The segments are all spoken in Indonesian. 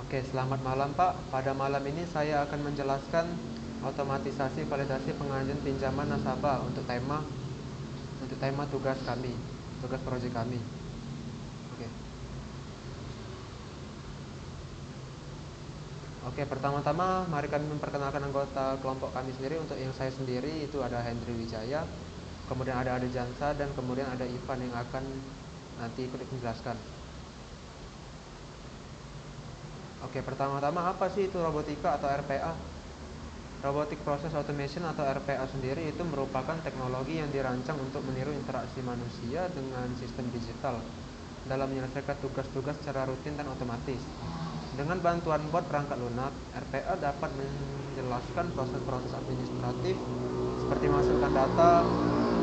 Oke, selamat malam Pak. Pada malam ini saya akan menjelaskan otomatisasi validasi pengajuan pinjaman nasabah untuk tema tugas kami, tugas proyek kami. Oke. Oke, pertama-tama mari kami memperkenalkan anggota kelompok kami sendiri. Untuk yang saya sendiri itu ada Hendri Wijaya, kemudian ada Ade Jansa, dan kemudian ada Ivan yang akan nanti ikut menjelaskan. Oke, pertama-tama apa sih itu robotika atau RPA? Robotic Process Automation atau RPA sendiri itu merupakan teknologi yang dirancang untuk meniru interaksi manusia dengan sistem digital dalam menyelesaikan tugas-tugas secara rutin dan otomatis. Dengan bantuan bot perangkat lunak, RPA dapat menjelaskan proses-proses administratif seperti memasukkan data,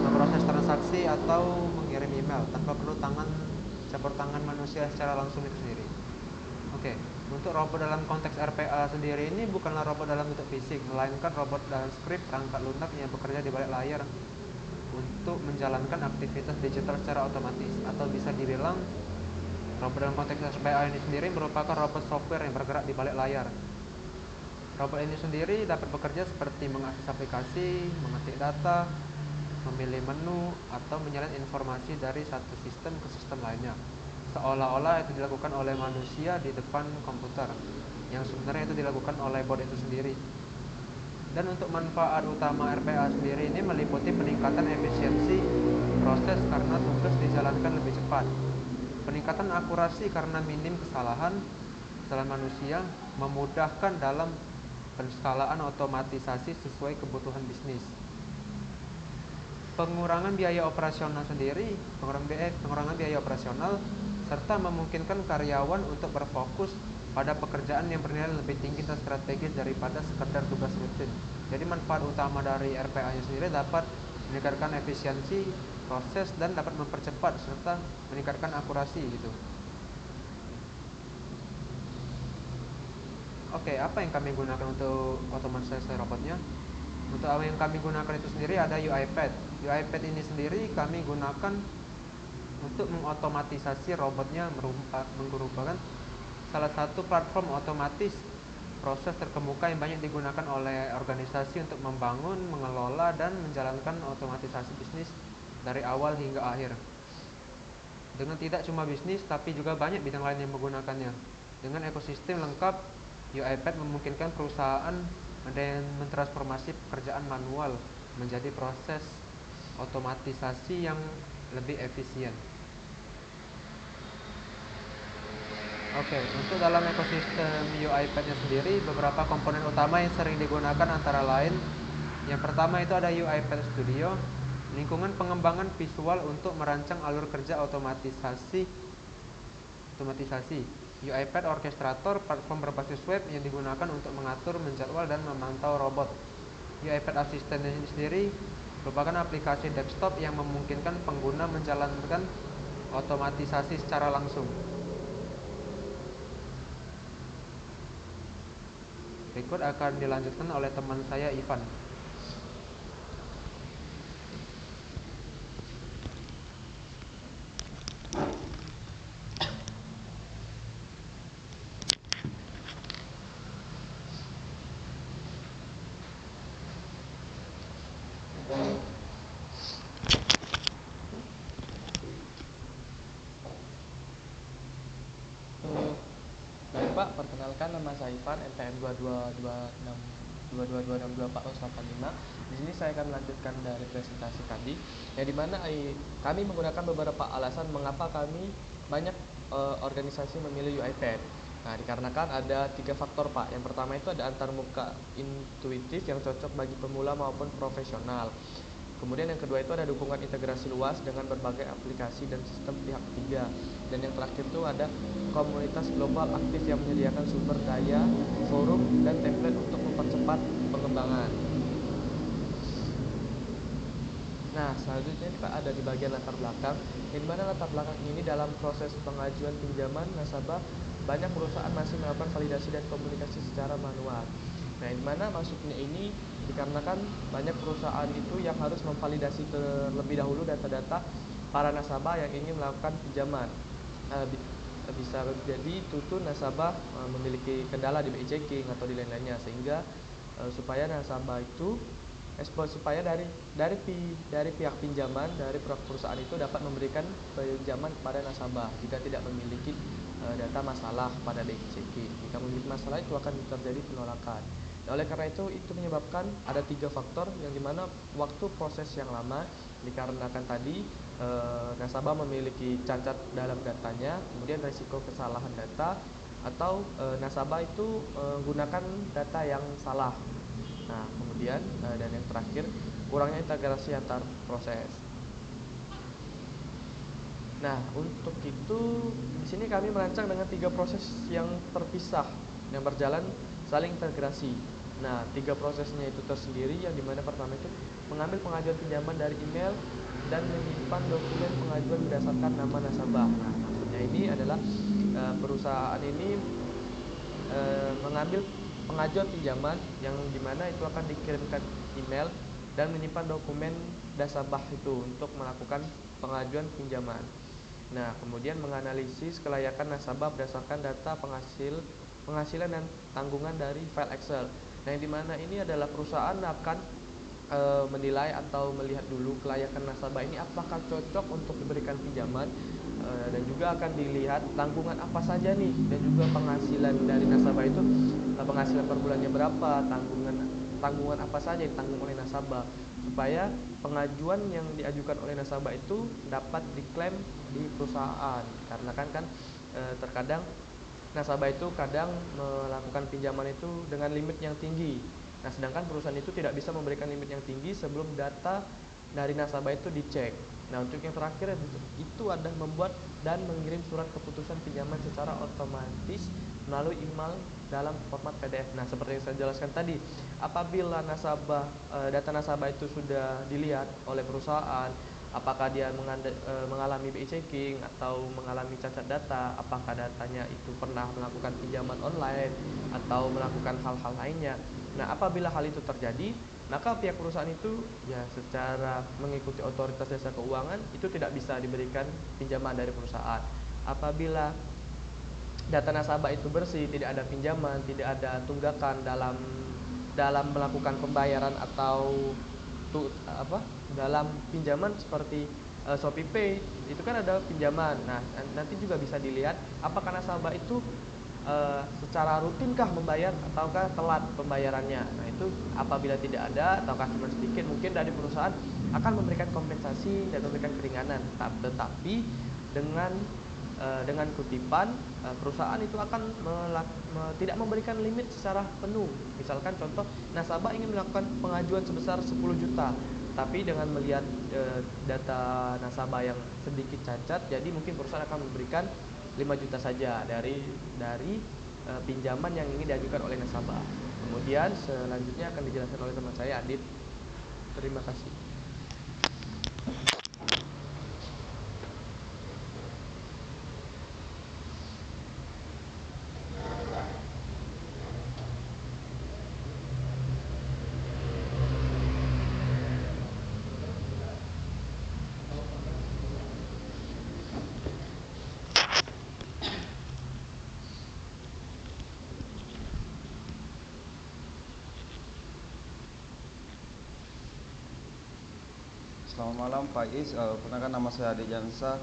memproses transaksi, atau mengirim email tanpa perlu campur tangan manusia secara langsung itu sendiri. Oke, untuk robot dalam konteks RPA sendiri ini bukanlah robot dalam bentuk fisik, melainkan robot dalam skrip perangkat lunak yang bekerja di balik layar untuk menjalankan aktivitas digital secara otomatis. Atau bisa dibilang, robot dalam konteks RPA ini sendiri merupakan robot software yang bergerak di balik layar. Robot ini sendiri dapat bekerja seperti mengakses aplikasi, mengetik data, memilih menu, atau menyalin informasi dari satu sistem ke sistem lainnya, seolah-olah itu dilakukan oleh manusia di depan komputer, yang sebenarnya itu dilakukan oleh bot itu sendiri. Dan untuk manfaat utama RPA sendiri ini meliputi peningkatan efisiensi proses karena tugas dijalankan lebih cepat, peningkatan akurasi karena minim kesalahan manusia, memudahkan dalam penskalaan otomatisasi sesuai kebutuhan bisnis, pengurangan biaya operasional sendiri, pengurangan biaya operasional, serta memungkinkan karyawan untuk berfokus pada pekerjaan yang bernilai lebih tinggi dan strategis daripada sekedar tugas rutin. Jadi manfaat utama dari RPA-nya sendiri dapat meningkatkan efisiensi proses dan dapat mempercepat serta meningkatkan akurasi gitu. Oke, apa yang kami gunakan untuk otomatisasi robotnya? Untuk apa yang kami gunakan itu sendiri ada UiPath. UiPath ini sendiri kami gunakan untuk mengotomatisasi robotnya, merupakan salah satu platform otomatis proses terkemuka yang banyak digunakan oleh organisasi untuk membangun, mengelola, dan menjalankan otomatisasi bisnis dari awal hingga akhir. Dengan tidak cuma bisnis, tapi juga banyak bidang lain yang menggunakannya. Dengan ekosistem lengkap, UiPath memungkinkan perusahaan mentransformasi pekerjaan manual menjadi proses otomatisasi yang lebih efisien. Oke, untuk dalam ekosistem UiPath-nya sendiri, beberapa komponen utama yang sering digunakan antara lain, yang pertama itu ada UiPath Studio, lingkungan pengembangan visual untuk merancang alur kerja otomatisasi. UiPath Orchestrator, platform berbasis web yang digunakan untuk mengatur, menjadwal, dan memantau robot. UiPath Assistant ini sendiri merupakan aplikasi desktop yang memungkinkan pengguna menjalankan otomatisasi secara langsung. Berikut akan dilanjutkan oleh teman saya Ivan. Baik Pak, perkenalkan nama saya Ivan, NPM 222622624085. Di sini saya akan melanjutkan dari presentasi tadi, yang dimana kami menggunakan beberapa alasan mengapa kami banyak organisasi memilih UiPath. Nah, dikarenakan ada 3 faktor Pak. Yang pertama itu ada antarmuka intuitif yang cocok bagi pemula maupun profesional. Kemudian yang kedua itu ada dukungan integrasi luas dengan berbagai aplikasi dan sistem pihak ketiga. Dan yang terakhir itu ada komunitas global aktif yang menyediakan sumber daya, forum, dan template untuk mempercepat pengembangan. Nah, selanjutnya ini Pak ada di bagian latar belakang, di mana latar belakang ini dalam proses pengajuan pinjaman nasabah, banyak perusahaan masih melakukan validasi dan komunikasi secara manual. Nah, di mana maksudnya ini dikarenakan banyak perusahaan itu yang harus memvalidasi terlebih dahulu data-data para nasabah yang ingin melakukan pinjaman. bisa jadi tutur nasabah memiliki kendala di BI checking atau di lain-lainnya, sehingga supaya nasabah itu supaya dari pihak pinjaman, dari perusahaan itu dapat memberikan pinjaman kepada nasabah jika tidak memiliki data masalah pada BI checking. Jika memiliki masalah, itu akan terjadi penolakan. Nah, oleh karena itu menyebabkan ada 3 faktor, yang dimana waktu proses yang lama dikarenakan tadi nasabah memiliki cacat dalam datanya, kemudian risiko kesalahan data, atau nasabah itu menggunakan data yang salah. Nah, kemudian dan yang terakhir, kurangnya integrasi antar proses. Nah, untuk itu di sini kami merancang dengan 3 proses yang terpisah yang berjalan saling integrasi. Nah, 3 prosesnya itu tersendiri, yang dimana pertama itu mengambil pengajuan pinjaman dari email dan menyimpan dokumen pengajuan berdasarkan nama nasabah. Nah, maksudnya ini adalah perusahaan ini mengambil pengajuan pinjaman yang dimana itu akan dikirimkan email dan menyimpan dokumen nasabah itu untuk melakukan pengajuan pinjaman. Nah, kemudian menganalisis kelayakan nasabah berdasarkan data penghasilan dan tanggungan dari file Excel. Nah, yang dimana ini adalah perusahaan akan menilai atau melihat dulu kelayakan nasabah ini apakah cocok untuk diberikan pinjaman, dan juga akan dilihat tanggungan apa saja nih, dan juga penghasilan dari nasabah itu penghasilan per bulannya berapa, tanggungan apa saja yang ditanggung oleh nasabah, supaya pengajuan yang diajukan oleh nasabah itu dapat diklaim di perusahaan. Karena kan terkadang nasabah itu kadang melakukan pinjaman itu dengan limit yang tinggi. Nah, sedangkan perusahaan itu tidak bisa memberikan limit yang tinggi sebelum data dari nasabah itu dicek. Nah, untuk yang terakhir itu adalah membuat dan mengirim surat keputusan pinjaman secara otomatis melalui email dalam format PDF. Nah, seperti yang saya jelaskan tadi, apabila data nasabah itu sudah dilihat oleh perusahaan, apakah dia mengalami BI checking atau mengalami cacat data, apakah datanya itu pernah melakukan pinjaman online atau melakukan hal-hal lainnya. Nah, apabila hal itu terjadi, maka pihak perusahaan itu ya secara mengikuti otoritas jasa keuangan itu tidak bisa diberikan pinjaman dari perusahaan. Apabila data nasabah itu bersih, tidak ada pinjaman, tidak ada tunggakan dalam melakukan pembayaran atau dalam pinjaman seperti ShopeePay, itu kan ada pinjaman. Nah, nanti juga bisa dilihat apakah nasabah itu secara rutinkah membayar ataukah telat pembayarannya. Nah, itu apabila tidak ada ataukah cuma sedikit, mungkin dari perusahaan akan memberikan kompensasi dan memberikan keringanan. Tetapi dengan kutipan perusahaan itu akan tidak memberikan limit secara penuh. Misalkan contoh, nasabah ingin melakukan pengajuan sebesar 10 juta, tapi dengan melihat data nasabah yang sedikit cacat, jadi mungkin perusahaan akan memberikan 5 juta saja dari pinjaman yang ingin diajukan oleh nasabah. Kemudian selanjutnya akan dijelaskan oleh teman saya, Adit. Terima kasih. Selamat malam Pak Is, perkenalkan nama saya Ade Jansa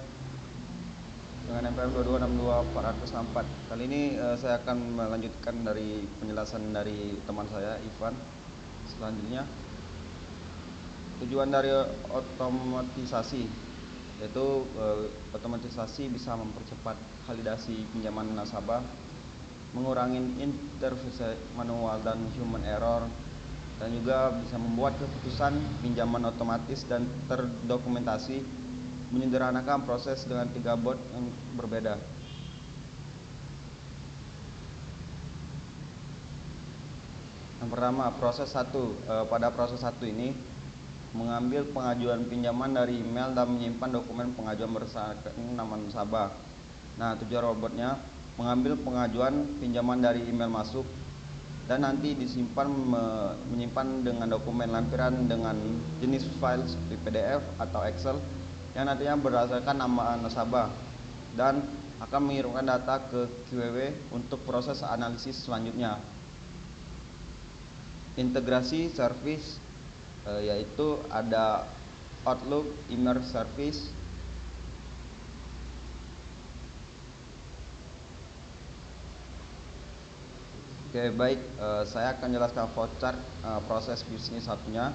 dengan NPM 2262464. Kali ini saya akan melanjutkan dari penjelasan dari teman saya Ivan. Selanjutnya, tujuan dari otomatisasi yaitu otomatisasi bisa mempercepat validasi pinjaman nasabah, mengurangi intervensi manual dan human error, dan juga bisa membuat keputusan pinjaman otomatis dan terdokumentasi, menyederhanakan proses dengan 3 bot yang berbeda. Yang pertama, proses 1. Pada proses 1 ini mengambil pengajuan pinjaman dari email dan menyimpan dokumen pengajuan berdasarkan nama nasabah. Nah, tujuan robotnya mengambil pengajuan pinjaman dari email masuk dan nanti menyimpan dengan dokumen lampiran dengan jenis file seperti PDF atau Excel yang nantinya berdasarkan nama nasabah, dan akan mengirimkan data ke QWW untuk proses analisis selanjutnya. Integrasi service yaitu ada Outlook Email Service, Oke, baik, saya akan jelaskan flowchart proses bisnis satunya.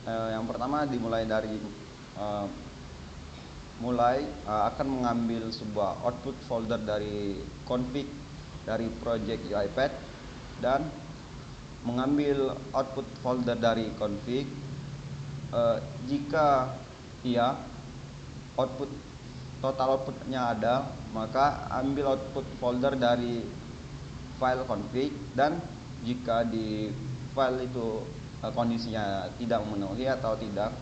Yang pertama dimulai dari akan mengambil sebuah output folder dari config dari project UiPath dan mengambil output folder dari config. Jika total outputnya ada, maka ambil output folder dari file config, dan jika di file itu kondisinya tidak memenuhi atau tidak,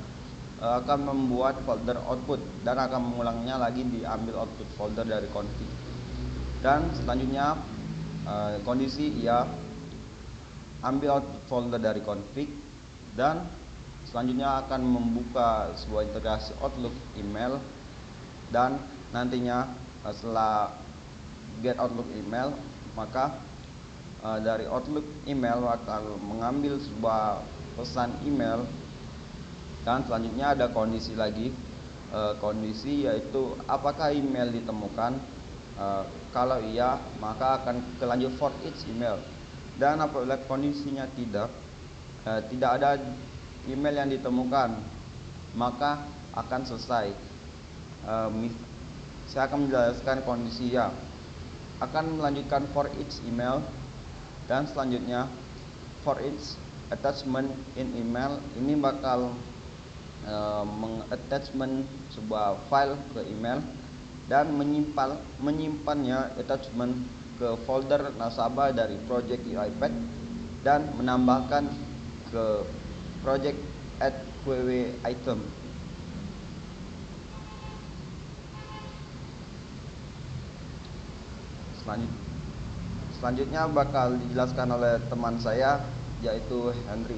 akan membuat folder output dan akan mengulangnya lagi, diambil output folder dari config. Dan selanjutnya kondisi ambil output folder dari config, dan selanjutnya akan membuka sebuah integrasi Outlook email, dan nantinya setelah get Outlook email, maka dari Outlook email akan mengambil sebuah pesan email, dan selanjutnya ada kondisi lagi, kondisi yaitu apakah email ditemukan. Kalau iya, maka akan kelanjut for each email, dan apabila kondisinya tidak ada email yang ditemukan, maka akan selesai. Saya akan menjelaskan kondisi akan melanjutkan for each email, dan selanjutnya for each attachment in email, ini bakal mengattachment sebuah file ke email dan menyimpannya attachment ke folder nasabah dari project UiPath, dan menambahkan ke project add QW item. Selanjutnya bakal dijelaskan oleh teman saya, yaitu Henry.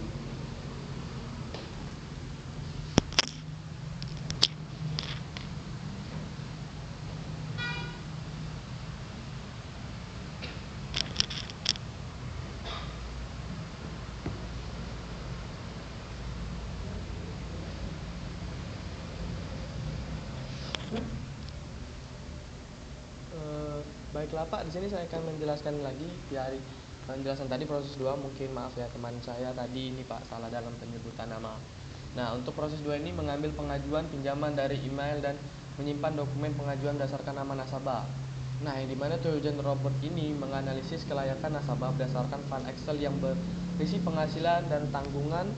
Baiklah Pak, di sini saya akan menjelaskan lagi dari penjelasan tadi proses 2. Mungkin maaf ya teman saya tadi ini Pak salah dalam penyebutan nama. Nah, untuk proses 2 ini mengambil pengajuan pinjaman dari email dan menyimpan dokumen pengajuan berdasarkan nama nasabah. Nah, yang dimana tujuan robot ini menganalisis kelayakan nasabah berdasarkan file Excel yang berisi penghasilan dan tanggungan,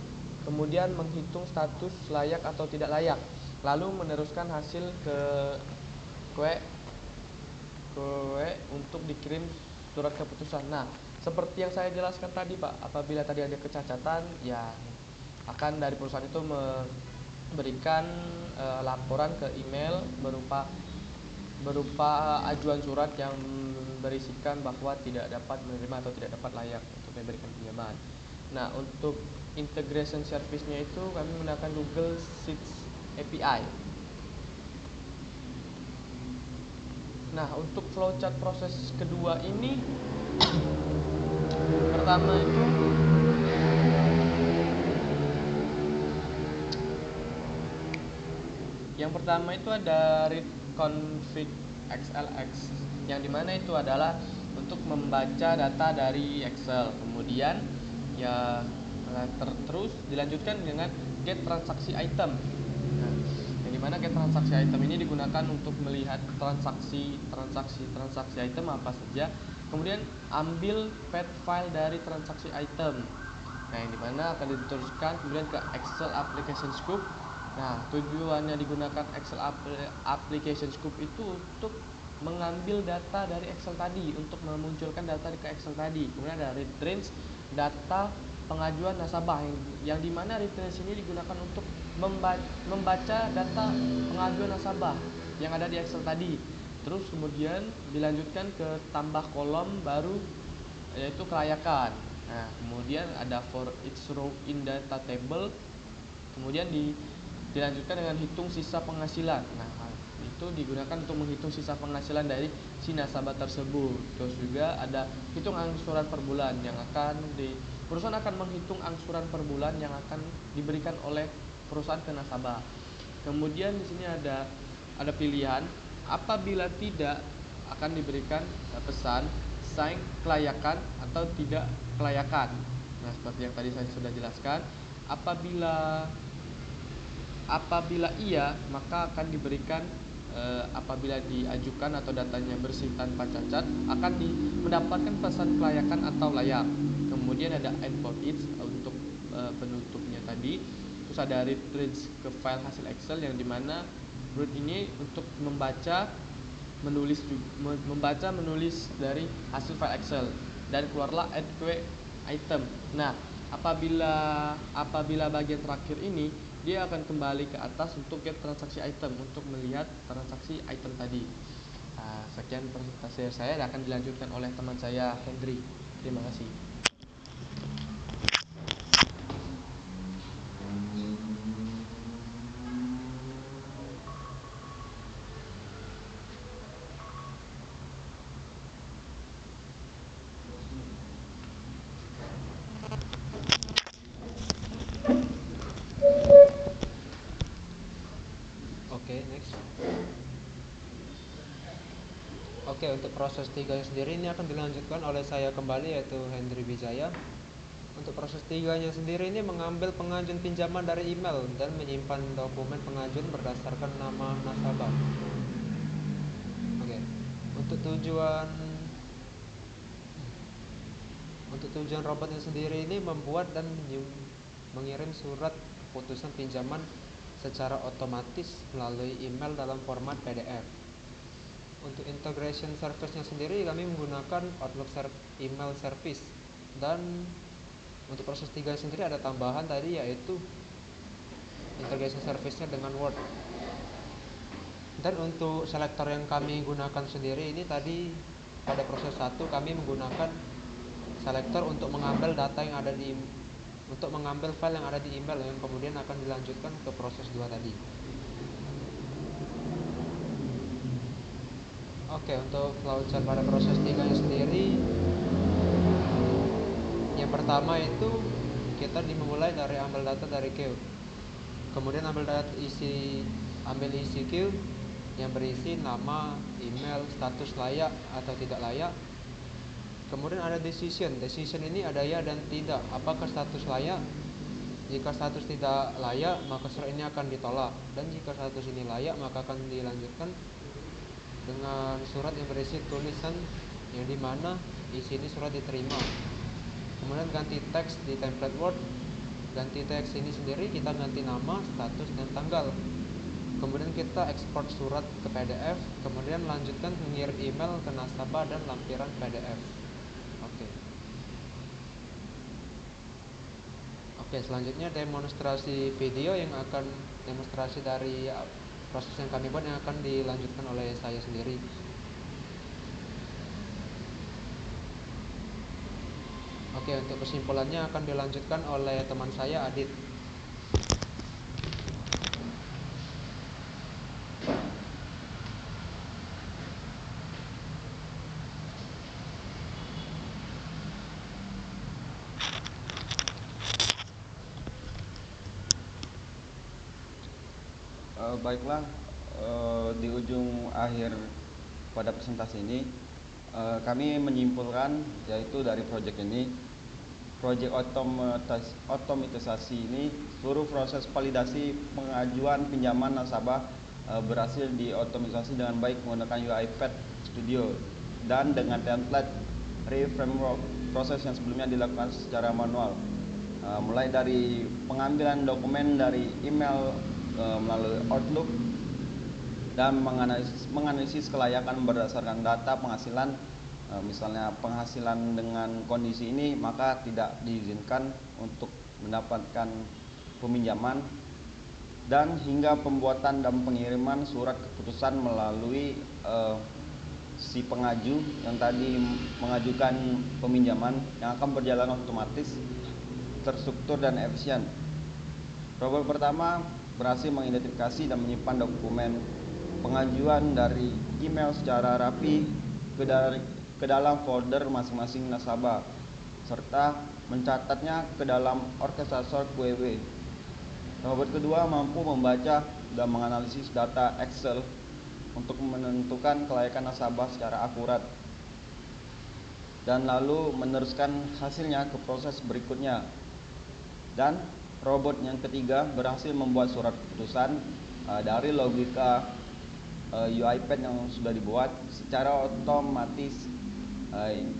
kemudian menghitung status layak atau tidak layak, lalu meneruskan hasil ke QWW untuk dikirim surat keputusan. Nah, seperti yang saya jelaskan tadi Pak, apabila tadi ada kecacatan, ya akan dari perusahaan itu memberikan laporan ke email berupa ajuan surat yang berisikan bahwa tidak dapat menerima atau tidak dapat layak untuk memberikan pinjaman. Nah, untuk integration service-nya itu kami menggunakan Google Sheets API. Nah, untuk flowchart proses kedua ini pertama itu ada read config XLX, yang dimana itu adalah untuk membaca data dari Excel. Kemudian terus dilanjutkan dengan get transaksi item. Nah, yang dimana get transaksi item ini digunakan untuk melihat transaksi item apa saja, kemudian ambil path file dari transaksi item. Nah, yang dimana akan diteruskan kemudian ke Excel application scope. Nah, tujuannya digunakan Excel application scope itu untuk mengambil data dari Excel tadi, untuk memunculkan data ke Excel tadi. Kemudian ada read range data pengajuan nasabah, yang dimana read range ini digunakan untuk membaca data pengajuan nasabah yang ada di Excel tadi. Terus kemudian dilanjutkan ke tambah kolom baru, yaitu kelayakan. Nah, kemudian ada for each row in data table. Kemudian dilanjutkan dengan hitung sisa penghasilan. Nah, itu itu digunakan untuk menghitung sisa penghasilan dari si nasabah tersebut. Terus juga ada hitung angsuran per bulan yang perusahaan akan menghitung angsuran per bulan yang akan diberikan oleh perusahaan ke nasabah. Kemudian di sini ada pilihan apabila tidak akan diberikan pesan sign kelayakan atau tidak kelayakan. Nah, seperti yang tadi saya sudah jelaskan, apabila iya maka akan diberikan apabila diajukan atau datanya bersih tanpa cacat akan mendapatkan pesan kelayakan atau layak. Kemudian ada end for each untuk penutupnya tadi. Terus ada read ke file hasil Excel yang dimana read ini untuk membaca menulis dari hasil file Excel dan keluarlah add query item. Nah, apabila bagian terakhir ini dia akan kembali ke atas untuk get transaksi item untuk melihat transaksi item tadi. Nah, sekian presentasi saya dan akan dilanjutkan oleh teman saya Hendry. Terima kasih. Oke, untuk proses 3 sendiri ini akan dilanjutkan oleh saya kembali, yaitu Hendry Wijaya. Untuk proses 3-nya sendiri ini mengambil pengajuan pinjaman dari email dan menyimpan dokumen pengajuan berdasarkan nama nasabah. Oke. Untuk tujuan robotnya sendiri ini membuat dan mengirim surat keputusan pinjaman secara otomatis melalui email dalam format PDF. Untuk integration service-nya sendiri kami menggunakan Outlook email service, dan untuk proses 3 sendiri ada tambahan tadi, yaitu integration service-nya dengan Word. Dan untuk selektor yang kami gunakan sendiri ini tadi pada proses 1 kami menggunakan selektor untuk mengambil data yang ada untuk mengambil file yang ada di email yang kemudian akan dilanjutkan ke proses 2 tadi. Oke, untuk flowchart pada proses 3 sendiri, yang pertama itu kita dimulai dari ambil data dari queue. Kemudian ambil isi queue yang berisi nama, email, status layak atau tidak layak. Kemudian ada decision ini ada ya dan tidak. Apakah status layak? Jika status tidak layak, maka surat ini akan ditolak. Dan jika status ini layak, maka akan dilanjutkan dengan surat yang berisi tulisan yang dimana isi ini surat diterima. Kemudian ganti teks di template Word. Ganti teks ini sendiri kita ganti nama, status, dan tanggal. Kemudian kita ekspor surat ke PDF. Kemudian lanjutkan mengirim email ke nasabah dan lampiran PDF. Oke, selanjutnya demonstrasi video yang akan demonstrasi dari proses yang kami buat yang akan dilanjutkan oleh saya sendiri. Oke, untuk kesimpulannya akan dilanjutkan oleh teman saya Adit. Baiklah, di ujung akhir pada presentasi ini kami menyimpulkan, yaitu dari proyek otomatisasi ini seluruh proses validasi pengajuan pinjaman nasabah berhasil diotomatisasi dengan baik menggunakan UiPath Studio dan dengan template framework proses yang sebelumnya dilakukan secara manual, mulai dari pengambilan dokumen dari email melalui Outlook dan menganalisis kelayakan berdasarkan data penghasilan. Misalnya penghasilan dengan kondisi ini maka tidak diizinkan untuk mendapatkan peminjaman, dan hingga pembuatan dan pengiriman surat keputusan melalui si pengaju yang tadi mengajukan peminjaman yang akan berjalan otomatis, terstruktur dan efisien. Robot pertama berhasil mengidentifikasi dan menyimpan dokumen pengajuan dari email secara rapi ke dalam folder masing-masing nasabah, serta mencatatnya ke dalam orkestrator QW. Robot kedua mampu membaca dan menganalisis data Excel untuk menentukan kelayakan nasabah secara akurat, dan lalu meneruskan hasilnya ke proses berikutnya. Dan robot yang ketiga berhasil membuat surat keputusan dari logika UiPath yang sudah dibuat secara otomatis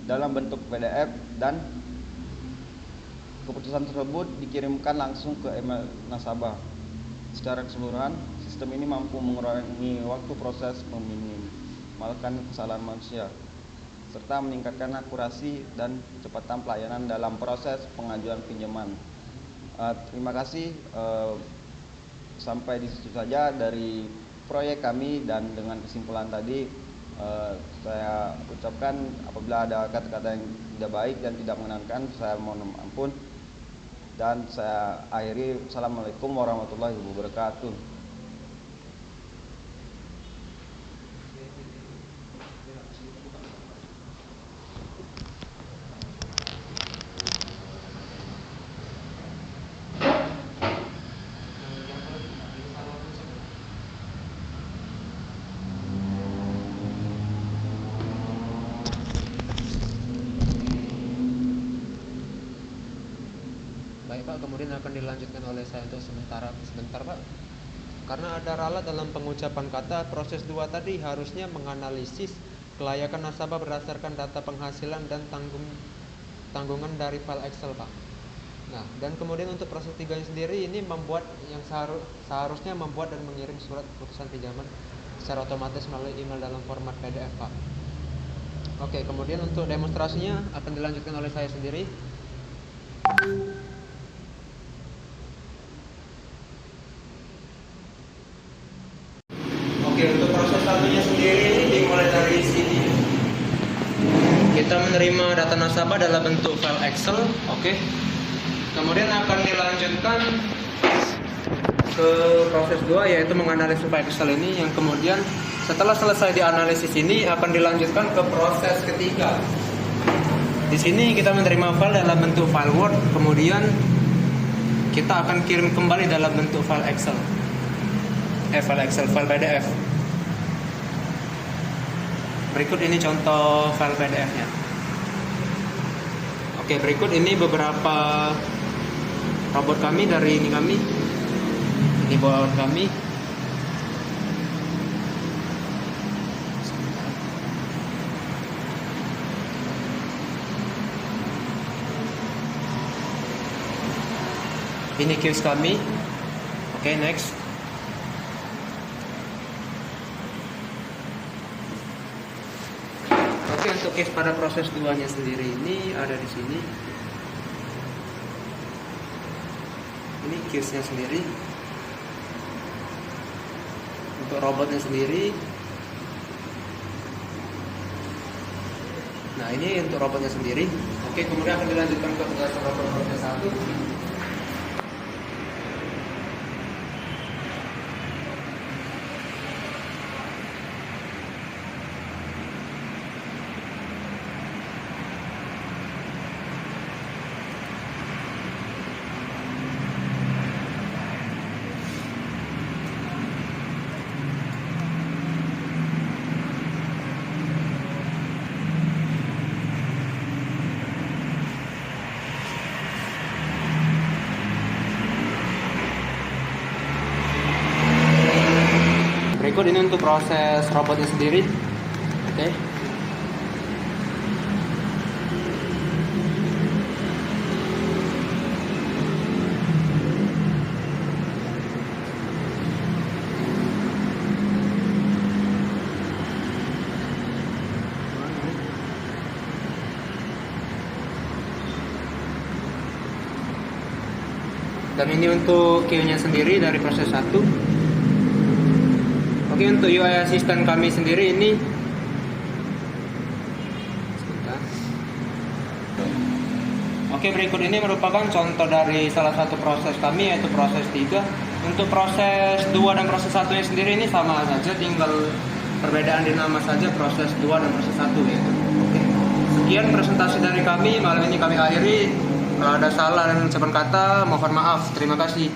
dalam bentuk PDF, dan keputusan tersebut dikirimkan langsung ke email nasabah. Secara keseluruhan, sistem ini mampu mengurangi waktu proses, meminimalkan kesalahan manusia, serta meningkatkan akurasi dan kecepatan pelayanan dalam proses pengajuan pinjaman. Terima kasih. Sampai di situ saja dari proyek kami, dan dengan kesimpulan tadi saya ucapkan apabila ada kata-kata yang tidak baik dan tidak mengenakan, saya mohon ampun, dan saya akhiri. Assalamualaikum warahmatullahi wabarakatuh. Baik Pak, kemudian akan dilanjutkan oleh saya untuk sebentar Pak. Karena ada ralat dalam pengucapan kata, proses 2 tadi harusnya menganalisis kelayakan nasabah berdasarkan data penghasilan dan tanggungan dari file Excel Pak. Nah, dan kemudian untuk proses 3 sendiri ini membuat yang seharusnya membuat dan mengirim surat keputusan pinjaman secara otomatis melalui email dalam format PDF Pak. Oke, kemudian untuk demonstrasinya akan dilanjutkan oleh saya sendiri. Oke, untuk proses satunya sendiri ini dimulai dari sini. Kita menerima data nasabah dalam bentuk file Excel, oke. Kemudian akan dilanjutkan ke proses 2, yaitu menganalisis file Excel ini, yang kemudian setelah selesai dianalisis ini akan dilanjutkan ke proses ketiga. Di sini kita menerima file dalam bentuk file Word, kemudian kita akan kirim kembali dalam bentuk file Excel. File PDF. Berikut ini contoh file PDF-nya. Oke, berikut ini beberapa robot kami dari kami. Ini bot kami. Ini queues kami. Oke, next. Oke, untuk case pada proses 2-nya sendiri ini ada di sini. Ini case-nya sendiri. Untuk robotnya sendiri. Nah, ini untuk robotnya sendiri. Oke, kemudian akan dilanjutkan ke penjelasan robotnya 1. Berikut ini untuk proses robotnya sendiri. Oke. Dan ini untuk queue-nya sendiri dari proses 1. Oke, untuk UI assistant kami sendiri ini sebentar. Oke, berikut ini merupakan contoh dari salah satu proses kami, yaitu proses 3. Untuk proses 2 dan proses 1-nya sendiri ini sama saja, tinggal perbedaan di nama saja, proses 2 dan proses 1 gitu. Oke. Sekian presentasi dari kami, malam ini kami akhiri. Kalau ada salah dan ucapan kata, mohon maaf. Terima kasih.